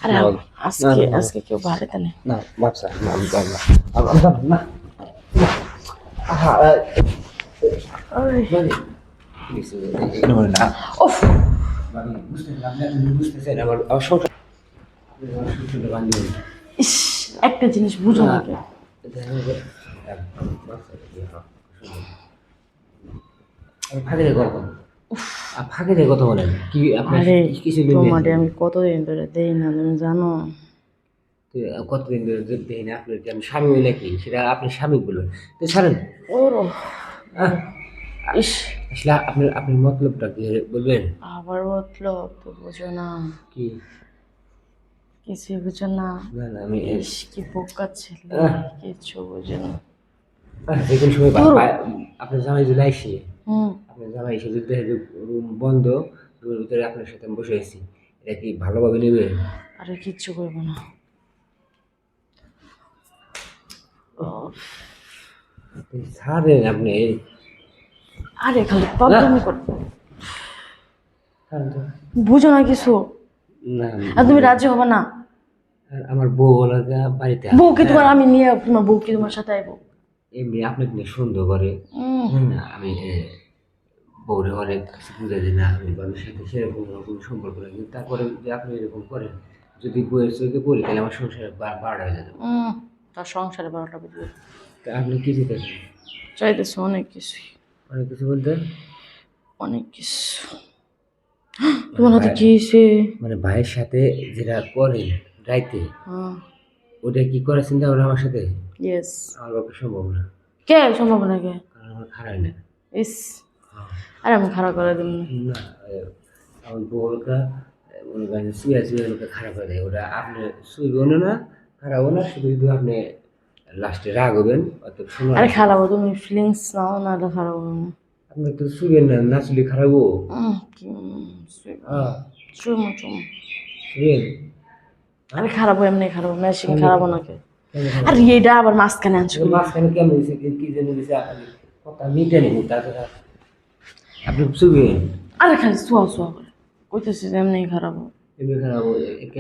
আরে না, আজকে না, আজকে কেউ বাড়িতে নেই। না বাপসা না আমি যাব না আমি যাব না আহা ওই মানে প্লিজ এটা মানে না উফ মানে বুঝতেছিলাম না তুমি বুঝতেছেন আমার সংসার সংসারটা বান্ধি ইস, একটা জিনিস বুঝো না কেন? ফাঁকে দিয়ে কথা ফাঁকে দিয়ে কথা বলেন কি আপনার আরে কিছু তোমারে আমি কতদিন ধরে দেই না, তুমি জানো? কতদিন ধরে দেখি না আপনি আমি স্বামী হই নাকি সেটা আপনি স্বামী বলুন তো ছাড়েন ওরো আহ, ইস, আসলে আপনার আপনার মতলবটা কি বলবেন আবার বললো তো বুঝো না, কি কিছু বুঝো না। না না আমি ইস কি বোকা ছেলে, আহ, কিছু বুঝো না। যে কোনো সময় ধুর। আপনার জামাই যদি আইসে হুম। আপনার জামাই এসে যদি দেখে যে রুম বন্ধ রুমের ভিতরে আপনার সাথে আমি বসে আছি এটা কি ভালোভাবে নেবে আরে কিচ্ছু করবো না। ছাড়েন আপনি আরে খালি প্রবলেম কর, ছাড়েন তো। বুঝো না কিছু। না আর তুমি রাজি হবে না? আমার বউ ওনাকে বাড়িতে বউ কি তোমার আমি নিয়ে তোমার বউ কি তোমার সাথে আইবো? এমনি আপনাকে নিয়ে সুন্দর করে আমি বউরে অনেক কিছু বুঝাই দিই না আমি বাবার সাথে সেরকম কোনো সম্পর্ক নেই কিন্তু তারপরে যদি আপনি এরকম করেন যদি বউয়ের চোখে পড়ি তাহলে আমার সংসারে বারোটা হয়ে যাবে তার সংসারে 12টা বেজে যাবে। তা আপনি কি চাইতেছেন চাইতেছে অনেক কিছুই, অনেক কিছু বলতে অনেক কিছু। তোমার হাতে কি হয়েছে? মানে ভাইয়ের সাথে যেটা করেন রাইতে হ্যাঁ, ওটা কি করার চিন্তা করেন আমার সাথে ইয়েস। আমার পক্ষে সম্ভব না কে সম্ভব না কে? কারণ আমার খারাপ না ইস, আরে আমি খারাপ করে দিব না। না আমার বউটা মনে করেন শুয়ে শুয়ে ওকে খারাপ করে দেয় ওটা আপনি শুইবেও না খারাপও না শুধু শুধু আপনি লাস্টে রাগ হবেন অত শোনো আরে খারাপ হবে, তুমি ফিলিংস নাও না, এটা খারাপ হবে না। আপনি তো শুইবেন না না শুলে খারাপ হবো হ্যাঁ চুমু চুমু। শুইবেন আরে খারাপ হয়, এমনি খারাপ হবে, মেশিন খারাপ না কে? কেন খারাপ আর এইটা আবার মাঝখানে আনছো কেন? মাঝখানে কেমন হয়েছে কি যেন দিছে কথা মিটে নেই তাছাড়া আপনি শুইবেন আরে খালি শোয়া শোয়া করে কইতেছি যে এমনি খারাপ হবে। এমনি খারাপ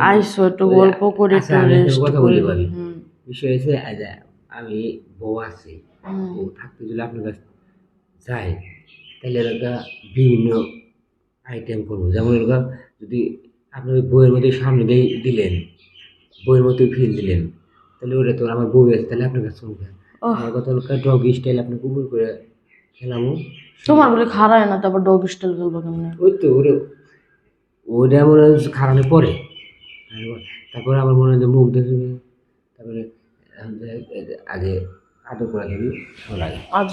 আইসো একটু গল্প করে একটু রেস্ট কথা করি। বলতে পারি বিষয় হয়েছে আমি বউ আছি বউ থাকতে যদি আপনার কাছে যাই তাহলে এলাকা বিভিন্ন আইটেম করবো যেমন এলাকা যদি আপনি ওই বইয়ের মধ্যে সামনে দিয়ে দিলেন বইয়ের মধ্যে ফিল দিলেন তাহলে ওটা তো আমার বই আছে তাহলে আপনার কাছে শুনবেন আমার কথা হলো ডগ স্টাইল আপনি কুকুর করে খেলামো তোমার বলে খারায় না, তারপর ডগ স্টাইল খেলবো কেমনে? ওই তো ওটা ওটা মনে হয় খারাপে পড়ে তারপরে আমার মনে হয় যে মুখ দেখে তারপরে আগে আদর করা যাবে ভালো লাগে আজ